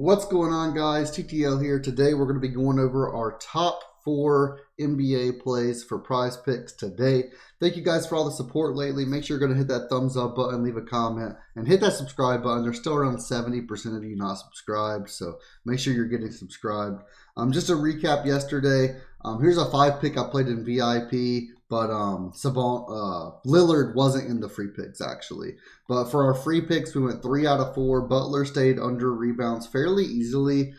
What's going on, guys? TTL here. Today we're going to be going over our top 4 NBA plays for Prize Picks today. Thank you guys for all the support lately. Make sure you're going to hit that thumbs up button, leave a comment, and hit that subscribe button. There's still around 70% of you not subscribed, so make sure you're getting subscribed. Just to recap yesterday, here's a 5-pick I played in VIP. But Lillard wasn't in the free picks, actually. But for our free picks, we went 3 out of 4. Butler stayed under rebounds fairly easily.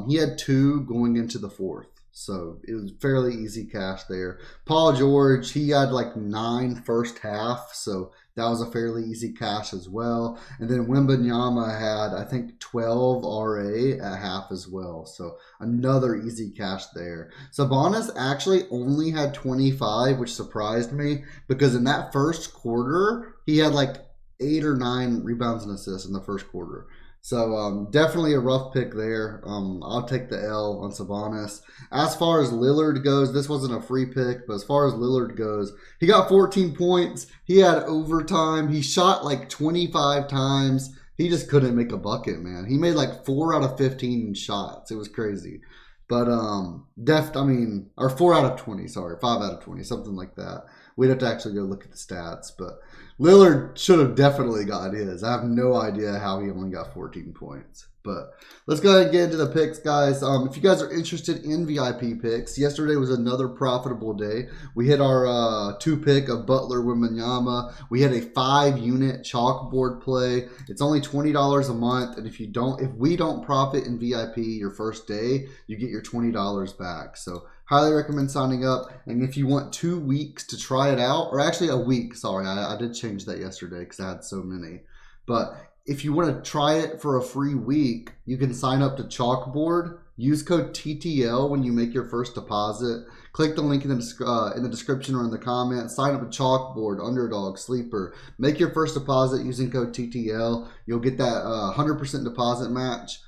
He had 2 going into the 4th. So it was fairly easy cash there. Paul George, he had like 9 first half. So that was a fairly easy cash as well. And then Wembanyama had, I think, 12 RA at half as well. So another easy cash there. Sabonis actually only had 25, which surprised me because in that first quarter, he had like 8 or 9 rebounds and assists in the first quarter. So definitely a rough pick there. I'll take the L on Sabonis. As far as Lillard goes, this wasn't a free pick, but as far as Lillard goes, he got 14 points. He had overtime. He shot like 25 times. He just couldn't make a bucket, man. He made like 4 out of 15 shots. It was crazy. But or 4 out of 20, sorry, 5 out of 20, something like that. We'd have to actually go look at the stats, but Lillard should have definitely got his. I have no idea how he only got 14 points. But let's go ahead and get into the picks, guys. If you guys are interested in VIP picks, yesterday was another profitable day. We hit our 2-pick of Butler Wembanyama. We had a 5-unit chalkboard play. It's only $20 a month, and if we don't profit in VIP your first day, you get your $20 back. So highly recommend signing up. And if you want 2 weeks to try it out, or actually a week, sorry, I did change that yesterday because I had so many. But if you want to try it for a free week, you can sign up to Chalkboard. Use code TTL when you make your first deposit. Click the link in the description or in the comments. Sign up to Chalkboard, UnderDog, Sleeper. Make your first deposit using code TTL. You'll get that 100% deposit match.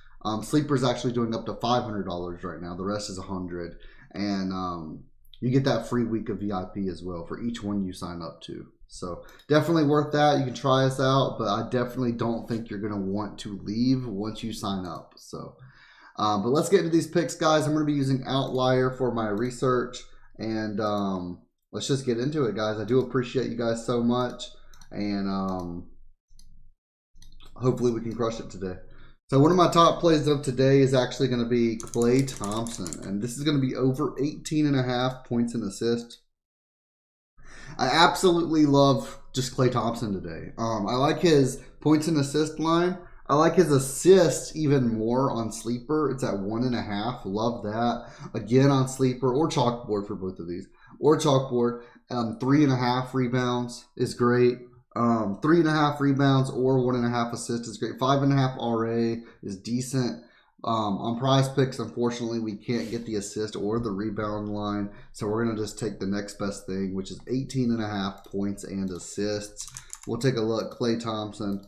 Sleeper is actually doing up to $500 right now. The rest is $100. And you get that free week of VIP as well for each one you sign up to. So definitely worth that. You can try us out, but I definitely don't think you're going to want to leave once you sign up. So, but let's get into these picks, guys. I'm going to be using Outlier for my research, and let's just get into it, guys. I do appreciate you guys so much, and hopefully we can crush it today. So one of my top plays of today is actually going to be Klay Thompson, and this is going to be over 18.5 points and assists. I absolutely love just Klay Thompson today. I like his points and assist line. I like his assists even more on Sleeper. It's at 1.5. Love that. Again on Sleeper or Chalkboard for both of these. Or Chalkboard. 3.5 rebounds is great. 3.5 rebounds or 1.5 assists is great. 5.5 RA is decent. On Prize Picks, unfortunately, we can't get the assist or the rebound line, so we're going to just take the next best thing, which is 18.5 points and assists. We'll take a look. Klay Thompson,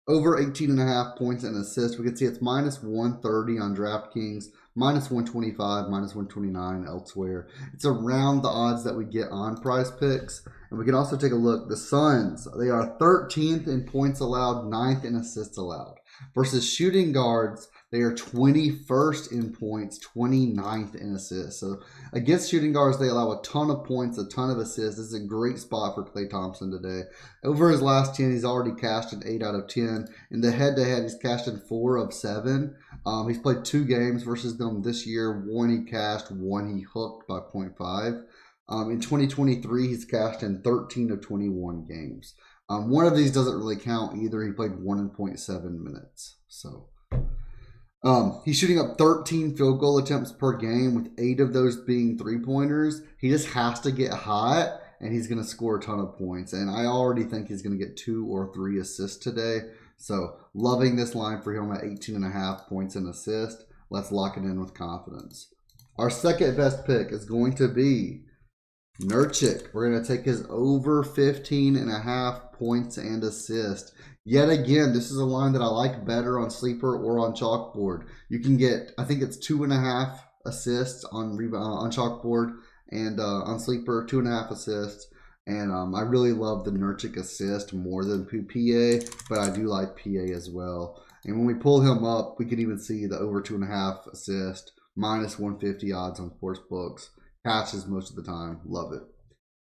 over 18.5 points and assists. We can see it's minus 130 on DraftKings, minus 125, minus 129 elsewhere. It's around the odds that we get on Prize Picks. And we can also take a look. The Suns, they are 13th in points allowed, 9th in assists allowed. Versus shooting guards, they are 21st in points, 29th in assists. So against shooting guards, they allow a ton of points, a ton of assists. This is a great spot for Klay Thompson today. Over his last 10, he's already cashed in 8 out of 10. In the head-to-head, he's cashed in 4 of 7. He's played 2 games versus them this year. 1 he cashed, 1 he hooked by 0.5. In 2023, he's cashed in 13 of 21 games. One of these doesn't really count either. He played 1.7 minutes. So he's shooting up 13 field goal attempts per game, with 8 of those being 3-pointers. He just has to get hot, and he's going to score a ton of points. And I already think he's going to get 2 or 3 assists today. So loving this line for him at 18.5 points and assist. Let's lock it in with confidence. Our second best pick is going to be Nurkic. We're going to take his over 15.5 points and assist. Yet again, this is a line that I like better on Sleeper or on Chalkboard. You can get, I think it's 2.5 assists on Chalkboard, and on Sleeper, 2.5 assists. And I really love the Nurkic assist more than PA, but I do like PA as well. And when we pull him up, we can even see the over 2.5 assist, minus 150 odds on sports books. Catches most of the time. Love it.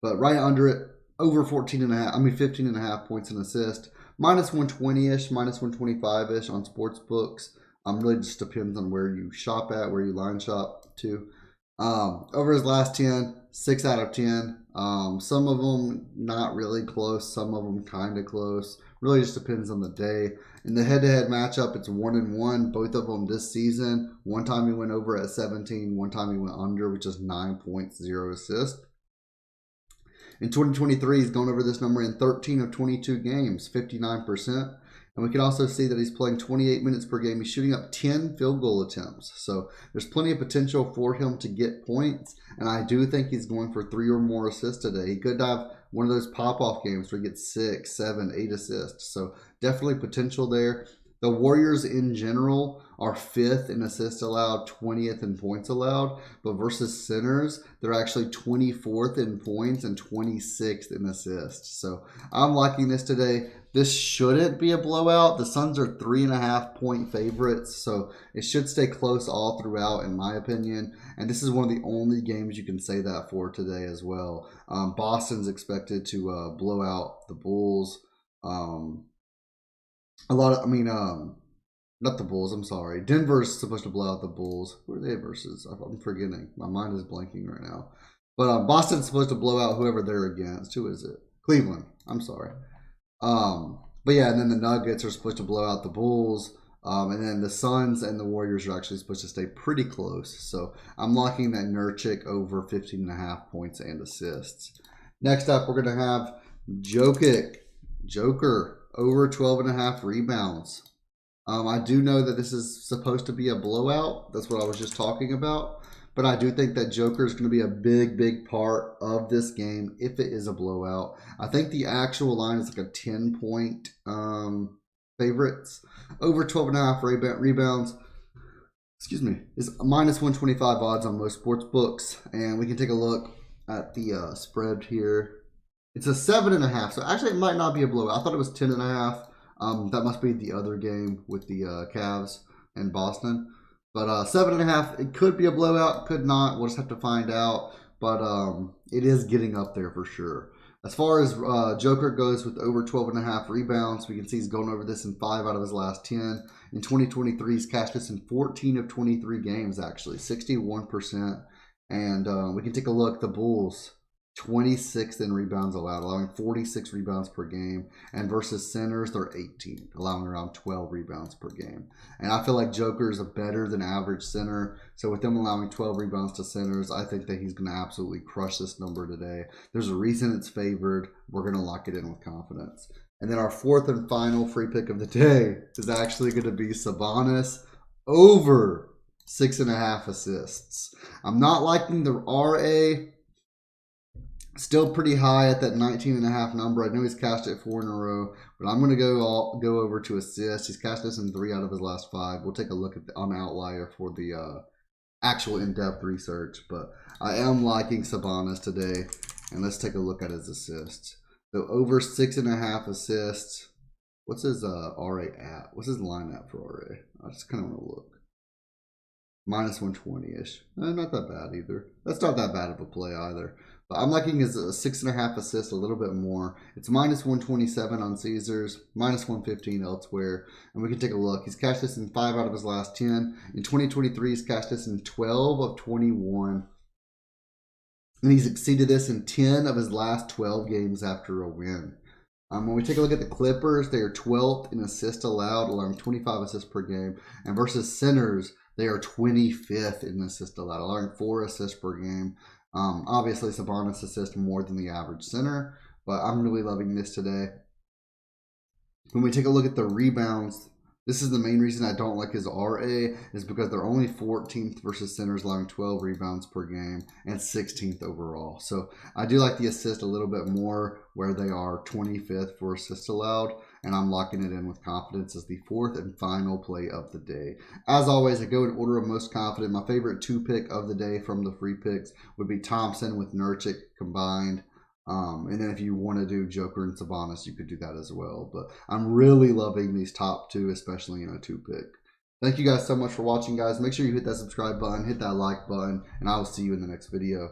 But right under it, over 15.5 points and assist, minus 120-ish, minus 125-ish on sports books. Really just depends on where you shop at, where you line shop to. Over his last 10, 6 out of 10. Some of them not really close, some of them kind of close. Really just depends on the day. In the head-to-head matchup, it's 1-1. Both of them this season. One time he went over at 17. One time he went under, which is 9 points, 0 assists. In 2023, he's gone over this number in 13 of 22 games, 59%. And we can also see that he's playing 28 minutes per game. He's shooting up 10 field goal attempts. So there's plenty of potential for him to get points. And I do think he's going for 3 or more assists today. He could have one of those pop-off games where he gets 6, 7, 8 assists. So definitely potential there. The Warriors in general are 5th in assists allowed, 20th in points allowed. But versus centers, they're actually 24th in points and 26th in assists. So I'm liking this today. This shouldn't be a blowout. The Suns are 3.5 point favorites, so it should stay close all throughout, in my opinion. And this is one of the only games you can say that for today as well. Boston's expected to blow out the Bulls. Not the Bulls, I'm sorry. Denver's supposed to blow out the Bulls. Who are they versus? I'm forgetting. My mind is blanking right now. But Boston's supposed to blow out whoever they're against. Who is it? Cleveland. I'm sorry. But yeah, and then the Nuggets are supposed to blow out the Bulls. And then the Suns and the Warriors are actually supposed to stay pretty close. So I'm locking that Nurkic over 15.5 points and assists. Next up, we're going to have Joker over 12.5 rebounds. I do know that this is supposed to be a blowout. That's what I was just talking about. But I do think that Joker is going to be a big, big part of this game if it is a blowout. I think the actual line is like a 10-point favorites. Over 12.5 rebounds, is minus 125 odds on most sports books. And we can take a look at the spread here. It's a 7.5, so actually it might not be a blowout. I thought it was 10.5. That must be the other game with the Cavs and Boston. But 7.5, it could be a blowout, could not. We'll just have to find out. But it is getting up there for sure. As far as Joker goes with over 12.5 rebounds, we can see he's going over this in 5 out of his last 10. In 2023, he's cashed this in 14 of 23 games, actually, 61%. And we can take a look. The Bulls, 26th in rebounds allowed, allowing 46 rebounds per game. And versus centers, they're 18th, allowing around 12 rebounds per game. And I feel like Joker is a better than average center. So with them allowing 12 rebounds to centers, I think that he's going to absolutely crush this number today. There's a reason it's favored. We're going to lock it in with confidence. And then our fourth and final free pick of the day is actually going to be Sabonis over 6.5 assists. I'm not liking the RA. Still pretty high at that 19.5 number. I know he's cashed it 4 in a row, but I'm going to go over to assists. He's cashed this in 3 out of his last 5. We'll take a look at on Outlier for the actual in-depth research, but I am liking Sabonis today, and let's take a look at his assists. So over 6.5 assists. What's his RA at? What's his line at for RA? I just kind of want to look. Minus 120-ish. Not that bad either. That's not that bad of a play either. But I'm liking his 6.5 assists a little bit more. It's minus 127 on Caesars, minus 115 elsewhere. And we can take a look. He's cashed this in 5 out of his last 10. In 2023, he's cashed this in 12 of 21. And he's exceeded this in 10 of his last 12 games after a win. When we take a look at the Clippers, they are 12th in assists allowed, allowing 25 assists per game. And versus centers, they are 25th in assists allowed, allowing 4 assists per game. Obviously, Sabonis assists more than the average center, but I'm really loving this today. When we take a look at the rebounds, this is the main reason I don't like his RA, is because they're only 14th versus centers, allowing 12 rebounds per game, and 16th overall. So I do like the assist a little bit more, where they are 25th for assists allowed, and I'm locking it in with confidence as the fourth and final play of the day. As always, I go in order of most confident. My favorite 2 pick of the day from the free picks would be Thompson with Nurkic combined. And then if you want to do Joker and Sabonis, you could do that as well. But I'm really loving these top 2, especially in a 2-pick. Thank you guys so much for watching, guys. Make sure you hit that subscribe button, hit that like button, and I will see you in the next video.